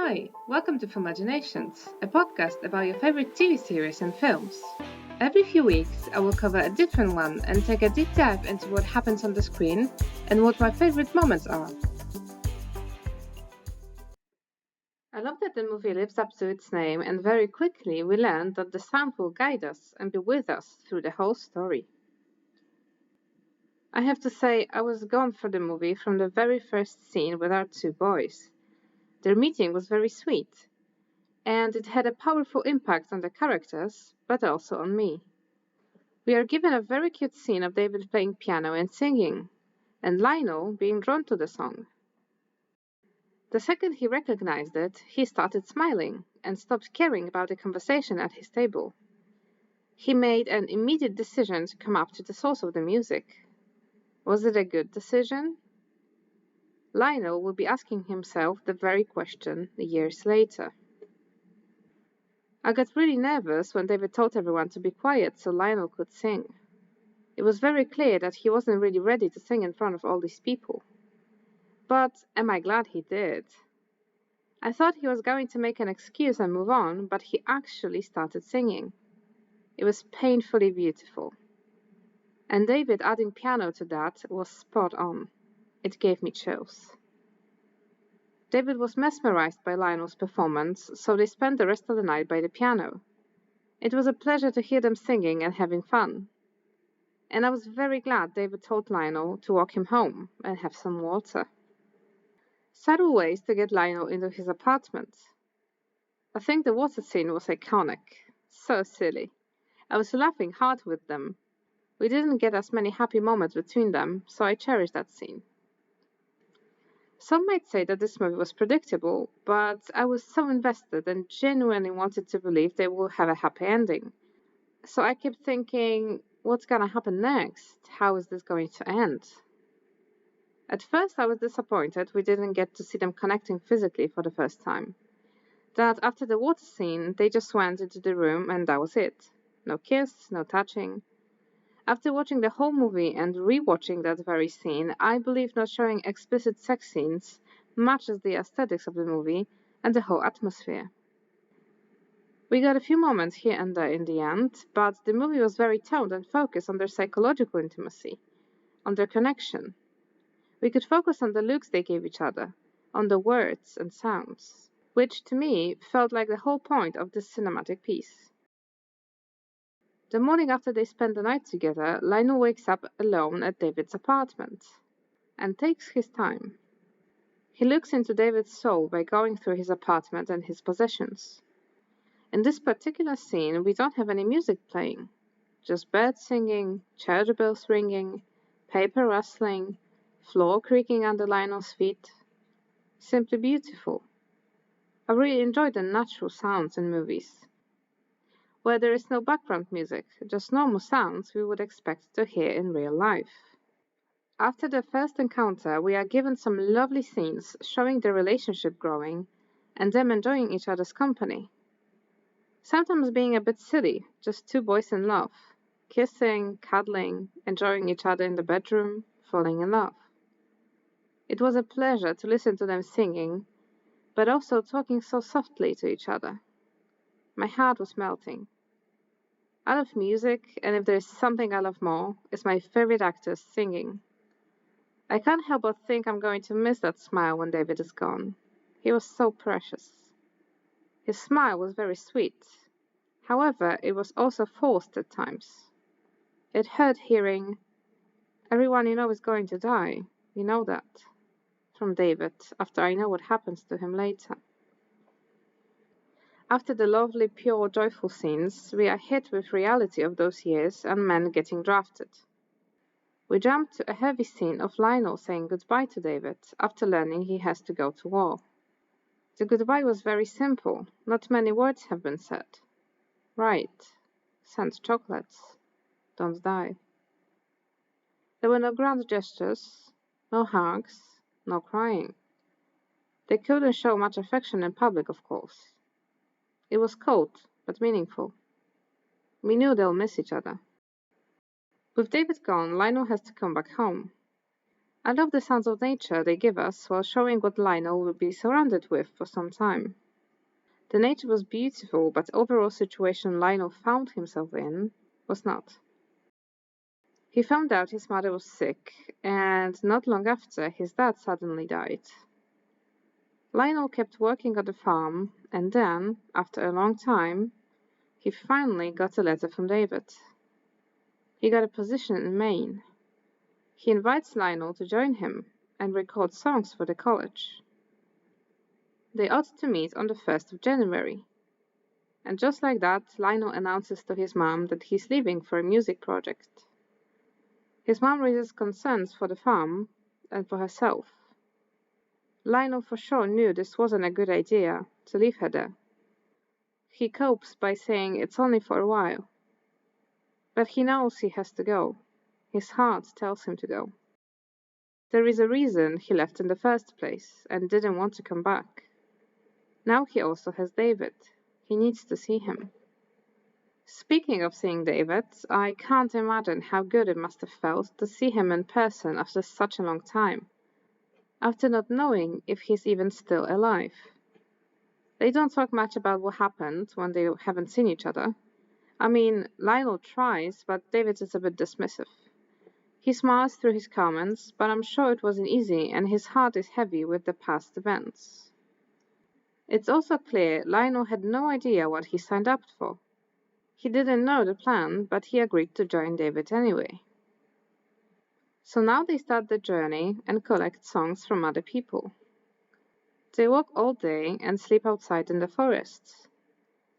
Hi, welcome to Filmaginations, a podcast about your favorite TV series and films. Every few weeks, I will cover a different one and take a deep dive into what happens on the screen and what my favorite moments are. I love that the movie lives up to its name, and very quickly we learn that the sound will guide us and be with us through the whole story. I have to say, I was gone for the movie from the very first scene with our two boys. Their meeting was very sweet, and it had a powerful impact on the characters, but also on me. We are given a very cute scene of David playing piano and singing, and Lionel being drawn to the song. The second he recognized it, he started smiling and stopped caring about the conversation at his table. He made an immediate decision to come up to the source of the music. Was it a good decision? Lionel will be asking himself the very question years later. I got really nervous when David told everyone to be quiet so Lionel could sing. It was very clear that he wasn't really ready to sing in front of all these people. But am I glad he did? I thought he was going to make an excuse and move on, but he actually started singing. It was painfully beautiful. And David adding piano to that was spot on. It gave me chills. David was mesmerized by Lionel's performance, so they spent the rest of the night by the piano. It was a pleasure to hear them singing and having fun. And I was very glad David told Lionel to walk him home and have some water. Subtle ways to get Lionel into his apartment. I think the water scene was iconic. So silly. I was laughing hard with them. We didn't get as many happy moments between them, so I cherished that scene. Some might say that this movie was predictable, but I was so invested and genuinely wanted to believe they will have a happy ending. So I kept thinking, what's gonna happen next? How is this going to end? At first I was disappointed we didn't get to see them connecting physically for the first time. That after the water scene, they just went into the room and that was it. No kiss, no touching. After watching the whole movie and rewatching that very scene, I believe not showing explicit sex scenes matches the aesthetics of the movie and the whole atmosphere. We got a few moments here and there in the end, but the movie was very toned and focused on their psychological intimacy, on their connection. We could focus on the looks they gave each other, on the words and sounds, which to me felt like the whole point of this cinematic piece. The morning after they spend the night together, Lionel wakes up alone at David's apartment and takes his time. He looks into David's soul by going through his apartment and his possessions. In this particular scene, we don't have any music playing, just birds singing, church bells ringing, paper rustling, floor creaking under Lionel's feet. Simply beautiful. I really enjoy the natural sounds in movies, where there is no background music, just normal sounds we would expect to hear in real life. After their first encounter, we are given some lovely scenes showing their relationship growing and them enjoying each other's company. Sometimes being a bit silly, just two boys in love, kissing, cuddling, enjoying each other in the bedroom, falling in love. It was a pleasure to listen to them singing, but also talking so softly to each other. My heart was melting. I love music, and if there is something I love more, it's my favorite actors singing. I can't help but think I'm going to miss that smile when David is gone. He was so precious. His smile was very sweet. However, it was also forced at times. It hurt hearing, "Everyone you know is going to die. You know that," from David, after I know what happens to him later. After the lovely, pure, joyful scenes, we are hit with reality of those years and men getting drafted. We jump to a heavy scene of Lionel saying goodbye to David after learning he has to go to war. The goodbye was very simple, not many words have been said. Right, send chocolates, don't die. There were no grand gestures, no hugs, no crying. They couldn't show much affection in public, of course. It was cold, but meaningful. We knew they'll miss each other. With David gone, Lionel has to come back home. I love the sounds of nature they give us while showing what Lionel will be surrounded with for some time. The nature was beautiful, but the overall situation Lionel found himself in was not. He found out his mother was sick, and not long after, his dad suddenly died. Lionel kept working on the farm, and then, after a long time, he finally got a letter from David. He got a position in Maine. He invites Lionel to join him and record songs for the college. They ought to meet on the 1st of January. And just like that, Lionel announces to his mom that he's leaving for a music project. His mom raises concerns for the farm and for herself. Lionel for sure knew this wasn't a good idea to leave her there. He copes by saying it's only for a while. But he knows he has to go. His heart tells him to go. There is a reason he left in the first place and didn't want to come back. Now he also has David. He needs to see him. Speaking of seeing David, I can't imagine how good it must have felt to see him in person after such a long time, after not knowing if he's even still alive. They don't talk much about what happened when they haven't seen each other. I mean, Lionel tries, but David is a bit dismissive. He smiles through his comments, but I'm sure it wasn't easy and his heart is heavy with the past events. It's also clear Lionel had no idea what he signed up for. He didn't know the plan, but he agreed to join David anyway. So now they start the journey and collect songs from other people. They walk all day and sleep outside in the forests.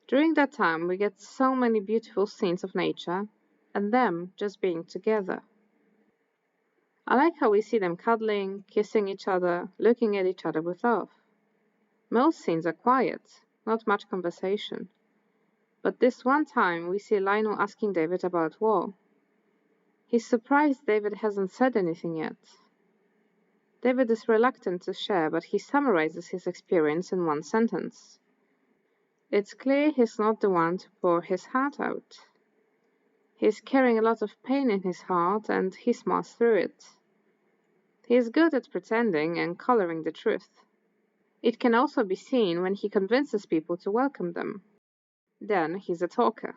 During that time, we get so many beautiful scenes of nature and them just being together. I like how we see them cuddling, kissing each other, looking at each other with love. Most scenes are quiet, not much conversation. But this one time we see Lionel asking David about war. He's surprised David hasn't said anything yet. David is reluctant to share, but he summarizes his experience in one sentence. It's clear he's not the one to pour his heart out. He's carrying a lot of pain in his heart and he smiles through it. He is good at pretending and coloring the truth. It can also be seen when he convinces people to welcome them. Then he's a talker,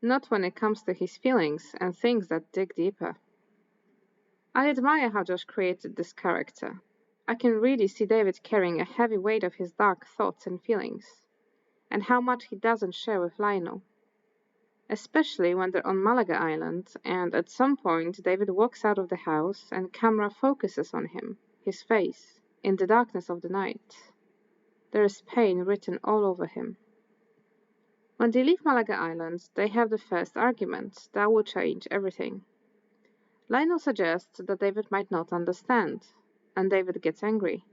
not when it comes to his feelings and things that dig deeper. I admire how Josh created this character. I can really see David carrying a heavy weight of his dark thoughts and feelings, and how much he doesn't share with Lionel. Especially when they're on Malaga Island, and at some point David walks out of the house and camera focuses on him, his face, in the darkness of the night. There is pain written all over him. When they leave Malaga Island, they have the first argument that will change everything. Lionel suggests that David might not understand, and David gets angry.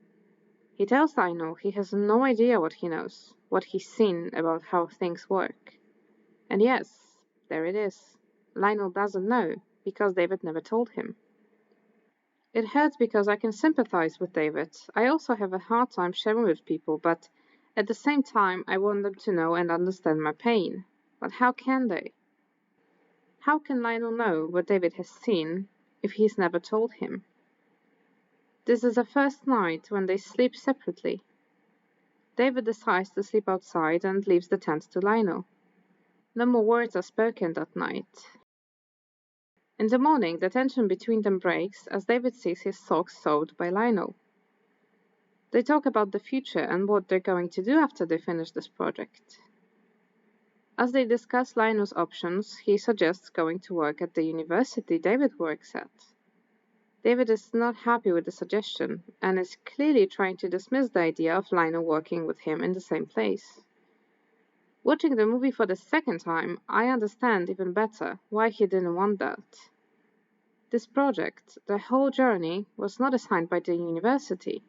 He tells Lionel he has no idea what he knows, what he's seen about how things work. And yes, there it is. Lionel doesn't know, because David never told him. It hurts because I can sympathize with David. I also have a hard time sharing with people, but at the same time I want them to know and understand my pain. But how can they? How can Lionel know what David has seen if he's never told him? This is the first night when they sleep separately. David decides to sleep outside and leaves the tent to Lionel. No more words are spoken that night. In the morning, the tension between them breaks as David sees his socks sewed by Lionel. They talk about the future and what they're going to do after they finish this project. As they discuss Lionel's options, he suggests going to work at the university David works at. David is not happy with the suggestion and is clearly trying to dismiss the idea of Lionel working with him in the same place. Watching the movie for the second time, I understand even better why he didn't want that. This project, the whole journey, was not assigned by the university.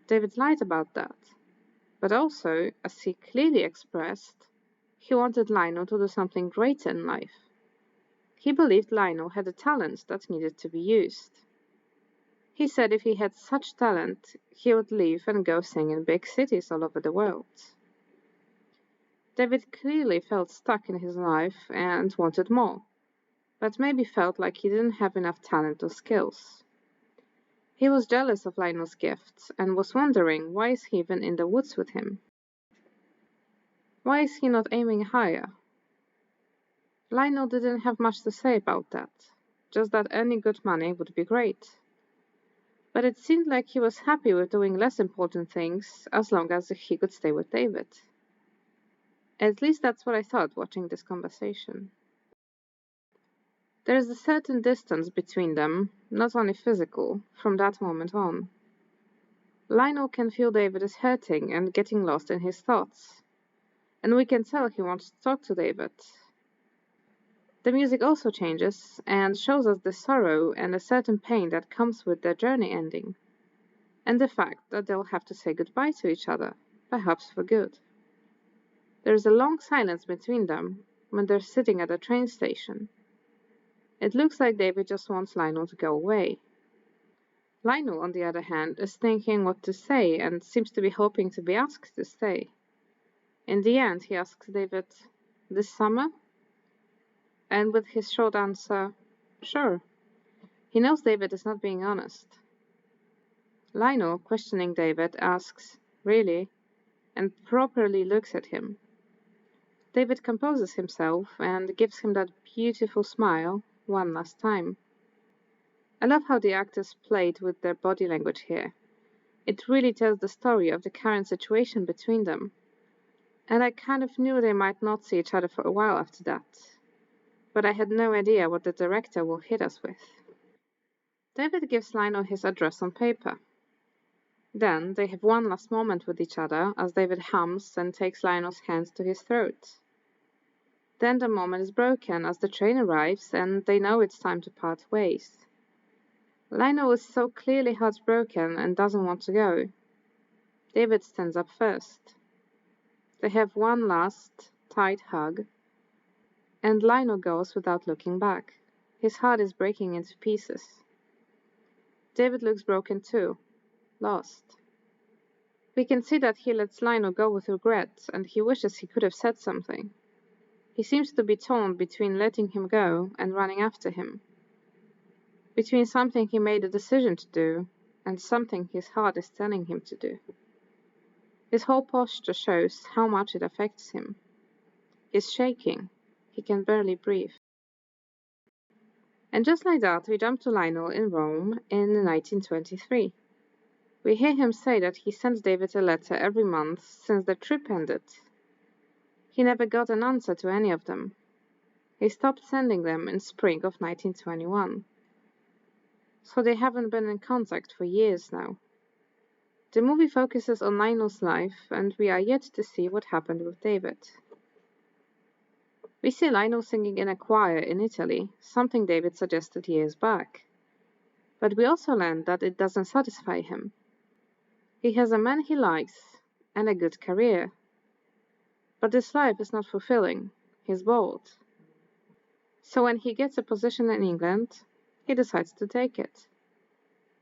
David lied about that. But also, as he clearly expressed, he wanted Lionel to do something greater in life. He believed Lionel had a talent that needed to be used. He said if he had such talent, he would leave and go sing in big cities all over the world. David clearly felt stuck in his life and wanted more, but maybe felt like he didn't have enough talent or skills. He was jealous of Lionel's gifts and was wondering why is he even in the woods with him? Why is he not aiming higher? Lionel didn't have much to say about that, just that earning good money would be great. But it seemed like he was happy with doing less important things as long as he could stay with David. At least that's what I thought watching this conversation. There is a certain distance between them, not only physical, from that moment on. Lionel can feel David is hurting and getting lost in his thoughts, and we can tell he wants to talk to David. The music also changes and shows us the sorrow and a certain pain that comes with their journey ending, and the fact that they'll have to say goodbye to each other, perhaps for good. There is a long silence between them when they're sitting at a train station. It looks like David just wants Lionel to go away. Lionel, on the other hand, is thinking what to say and seems to be hoping to be asked to stay. In the end, he asks David, "This summer?" And with his short answer, "Sure." He knows David is not being honest. Lionel, questioning David, asks, "Really?" and properly looks at him. David composes himself and gives him that beautiful smile one last time. I love how the actors played with their body language here. It really tells the story of the current situation between them. And I kind of knew they might not see each other for a while after that. But I had no idea what the director will hit us with. David gives Lionel his address on paper. Then they have one last moment with each other as David hums and takes Lionel's hands to his throat. Then the moment is broken as the train arrives and they know it's time to part ways. Lionel is so clearly heartbroken and doesn't want to go. David stands up first. They have one last, tight hug, and Lionel goes without looking back. His heart is breaking into pieces. David looks broken too, lost. We can see that he lets Lionel go with regret, and he wishes he could have said something. He seems to be torn between letting him go and running after him. Between something he made a decision to do and something his heart is telling him to do. His whole posture shows how much it affects him. He's shaking. He can barely breathe. And just like that, we jump to Lionel in Rome in 1923. We hear him say that he sends David a letter every month since the trip ended. He never got an answer to any of them. He stopped sending them in spring of 1921. So they haven't been in contact for years now. The movie focuses on Lionel's life, and we are yet to see what happened with David. We see Lionel singing in a choir in Italy, something David suggested years back. But we also learn that it doesn't satisfy him. He has a man he likes and a good career. But this life is not fulfilling. He's bored. So when he gets a position in England, he decides to take it.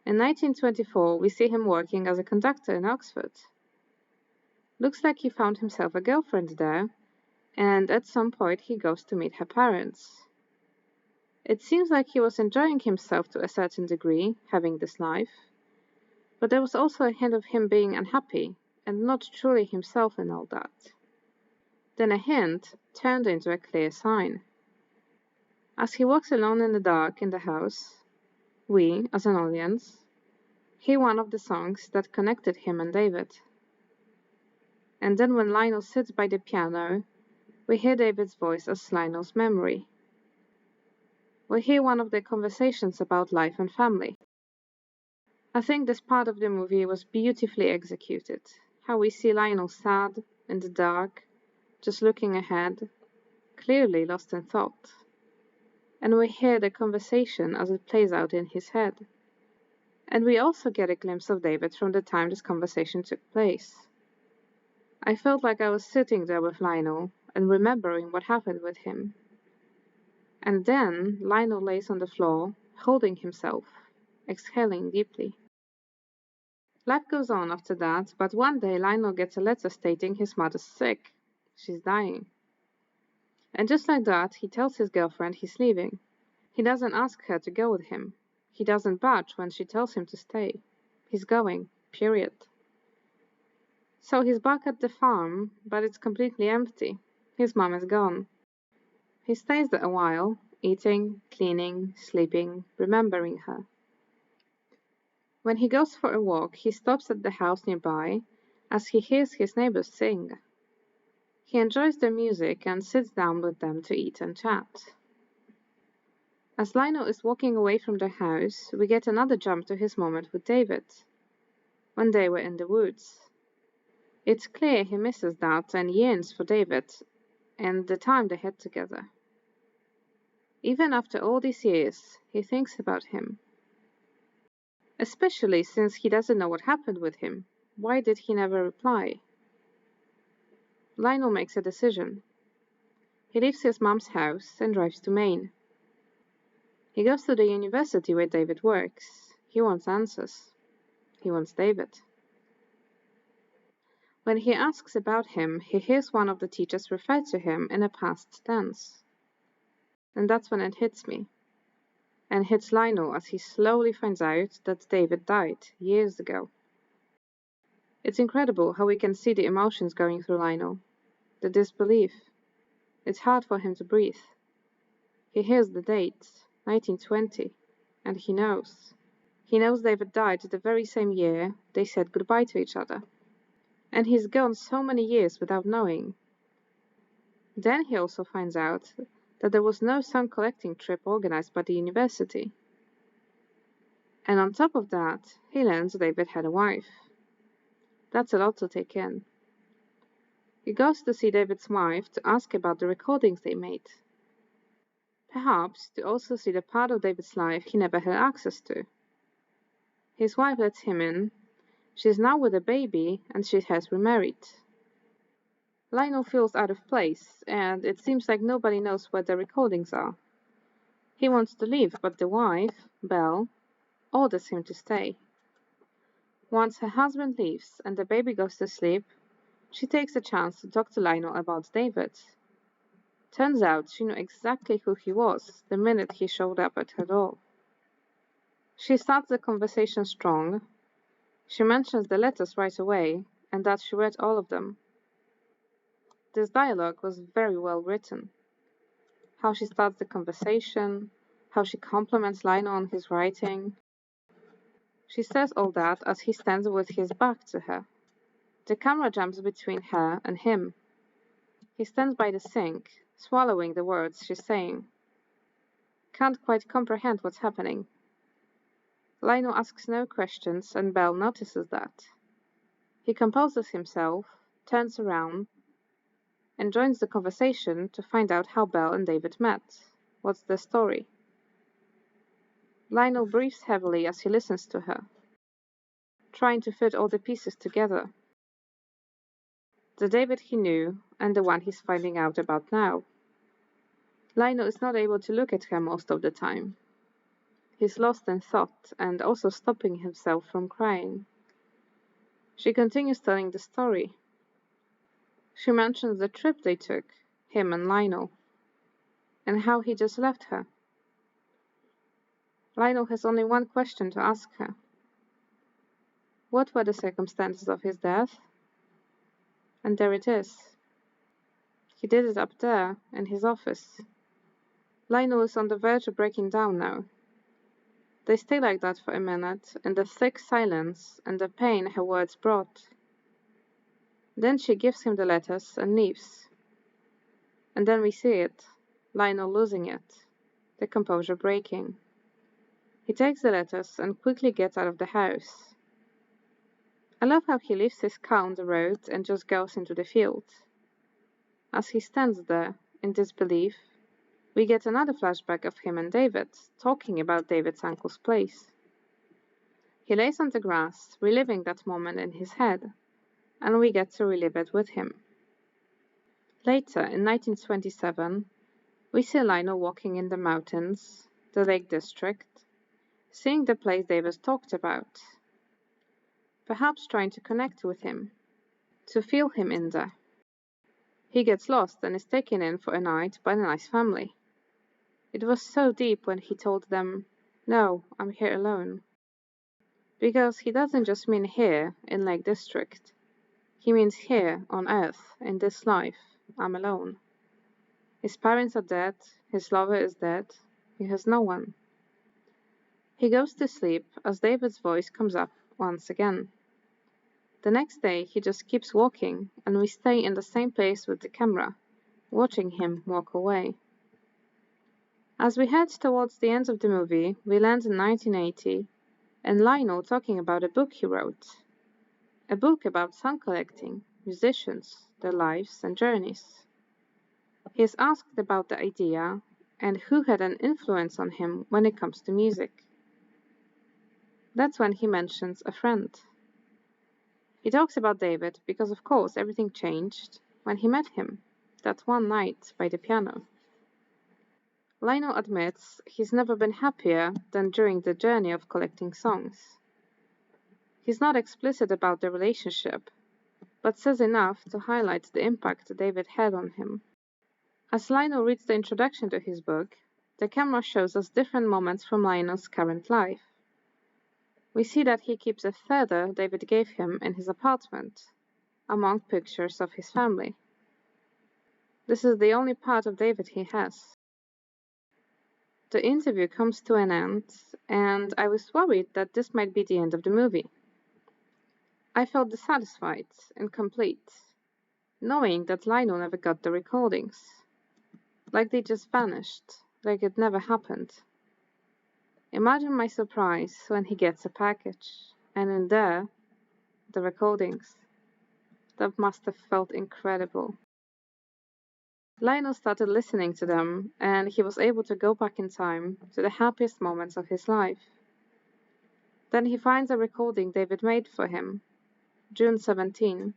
In 1924, we see him working as a conductor in Oxford. Looks like he found himself a girlfriend there, and at some point he goes to meet her parents. It seems like he was enjoying himself to a certain degree, having this life, but there was also a hint of him being unhappy and not truly himself in all that. Then a hint turned into a clear sign. As he walks alone in the dark in the house, we, as an audience, hear one of the songs that connected him and David. And then when Lionel sits by the piano, we hear David's voice as Lionel's memory. We hear one of their conversations about life and family. I think this part of the movie was beautifully executed. How we see Lionel sad, in the dark, just looking ahead, clearly lost in thought. And we hear the conversation as it plays out in his head. And we also get a glimpse of David from the time this conversation took place. I felt like I was sitting there with Lionel and remembering what happened with him. And then Lionel lays on the floor, holding himself, exhaling deeply. Life goes on after that, but one day Lionel gets a letter stating his mother's sick. She's dying. And just like that, he tells his girlfriend he's leaving. He doesn't ask her to go with him. He doesn't budge when she tells him to stay. He's going, period. So he's back at the farm, but it's completely empty. His mom is gone. He stays there a while, eating, cleaning, sleeping, remembering her. When he goes for a walk, he stops at the house nearby as he hears his neighbors sing. He enjoys their music and sits down with them to eat and chat. As Lionel is walking away from the house, we get another jump to his moment with David, when they were in the woods. It's clear he misses that and yearns for David and the time they had together. Even after all these years, he thinks about him. Especially since he doesn't know what happened with him. Why did he never reply? Lionel makes a decision. He leaves his mom's house and drives to Maine. He goes to the university where David works. He wants answers. He wants David. When he asks about him, he hears one of the teachers refer to him in a past tense. And that's when it hits me. And hits Lionel as he slowly finds out that David died years ago. It's incredible how we can see the emotions going through Lionel. The disbelief. It's hard for him to breathe. He hears the date, 1920, and he knows. He knows David died the very same year they said goodbye to each other. And he's gone so many years without knowing. Then he also finds out that there was no song collecting trip organized by the university. And on top of that, he learns David had a wife. That's a lot to take in. He goes to see David's wife to ask about the recordings they made. Perhaps to also see the part of David's life he never had access to. His wife lets him in. She's now with a baby and she has remarried. Lionel feels out of place, and it seems like nobody knows where the recordings are. He wants to leave, but the wife, Belle, orders him to stay. Once her husband leaves and the baby goes to sleep, she takes a chance to talk to Lionel about David. Turns out she knew exactly who he was the minute he showed up at her door. She starts the conversation strong. She mentions the letters right away, and that she read all of them. This dialogue was very well written. How she starts the conversation, how she compliments Lionel on his writing. She says all that as he stands with his back to her. The camera jumps between her and him. He stands by the sink, swallowing the words she's saying. Can't quite comprehend what's happening. Lionel asks no questions, and Belle notices that. He composes himself, turns around, and joins the conversation to find out how Belle and David met. What's the story? Lionel breathes heavily as he listens to her, trying to fit all the pieces together. The David he knew and the one he's finding out about now. Lionel is not able to look at her most of the time. He's lost in thought and also stopping himself from crying. She continues telling the story. She mentions the trip they took, him and Lionel, and how he just left her. Lionel has only one question to ask her. What were the circumstances of his death? And there it is. He did it up there, in his office. Lionel is on the verge of breaking down now. They stay like that for a minute, in the thick silence and the pain her words brought. Then she gives him the letters and leaves. And then we see it, Lionel losing it, the composure breaking. He takes the letters and quickly gets out of the house. I love how he leaves his car on the road and just goes into the field. As he stands there, in disbelief, we get another flashback of him and David, talking about David's uncle's place. He lays on the grass, reliving that moment in his head, and we get to relive it with him. Later, in 1927, we see Lionel walking in the mountains, the Lake District, seeing the place David talked about, perhaps trying to connect with him, to feel him in there. He gets lost and is taken in for a night by a nice family. It was so deep when he told them, No, I'm here alone. Because he doesn't just mean here, in Lake District. He means here, on Earth, in this life. I'm alone. His parents are dead, his lover is dead, he has no one. He goes to sleep as David's voice comes up once again. The next day he just keeps walking, and we stay in the same place with the camera, watching him walk away. As we head towards the end of the movie, we land in 1980, and Lionel talking about a book he wrote. A book about song collecting, musicians, their lives and journeys. He is asked about the idea and who had an influence on him when it comes to music. That's when he mentions a friend. He talks about David because of course everything changed when he met him, that one night by the piano. Lionel admits he's never been happier than during the journey of collecting songs. He's not explicit about the relationship, but says enough to highlight the impact David had on him. As Lionel reads the introduction to his book, the camera shows us different moments from Lionel's current life. We see that he keeps a feather David gave him in his apartment, among pictures of his family. This is the only part of David he has. The interview comes to an end, and I was worried that this might be the end of the movie. I felt dissatisfied, incomplete, knowing that Lionel never got the recordings. Like they just vanished, like it never happened. Imagine my surprise when he gets a package, and in there, the recordings. That must have felt incredible. Lionel started listening to them, and he was able to go back in time to the happiest moments of his life. Then he finds a recording David made for him, June 17,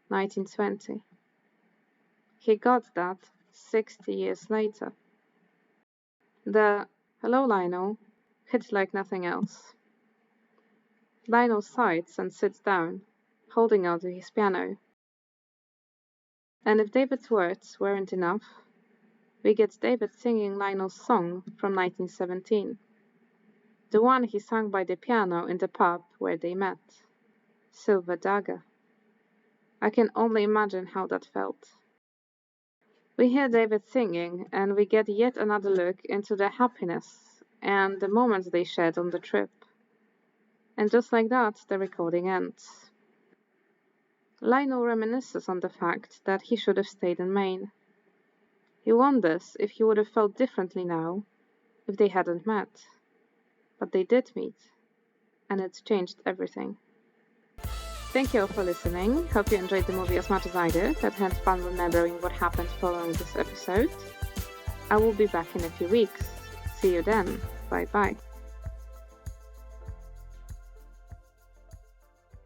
1920. He got that 60 years later. The "Hello, Lionel" hit like nothing else. Lionel sighs and sits down, holding onto his piano. And if David's words weren't enough, we get David singing Lionel's song from 1917, the one he sang by the piano in the pub where they met, Silver Dagger. I can only imagine how that felt. We hear David singing, and we get yet another look into their happiness and the moments they shared on the trip. And just like that, the recording ends. Lionel reminisces on the fact that he should have stayed in Maine. He wonders if he would have felt differently now if they hadn't met. But they did meet, and it's changed everything. Thank you all for listening. Hope you enjoyed the movie as much as I did and had fun remembering what happened following this episode. I will be back in a few weeks. See you then. Bye bye.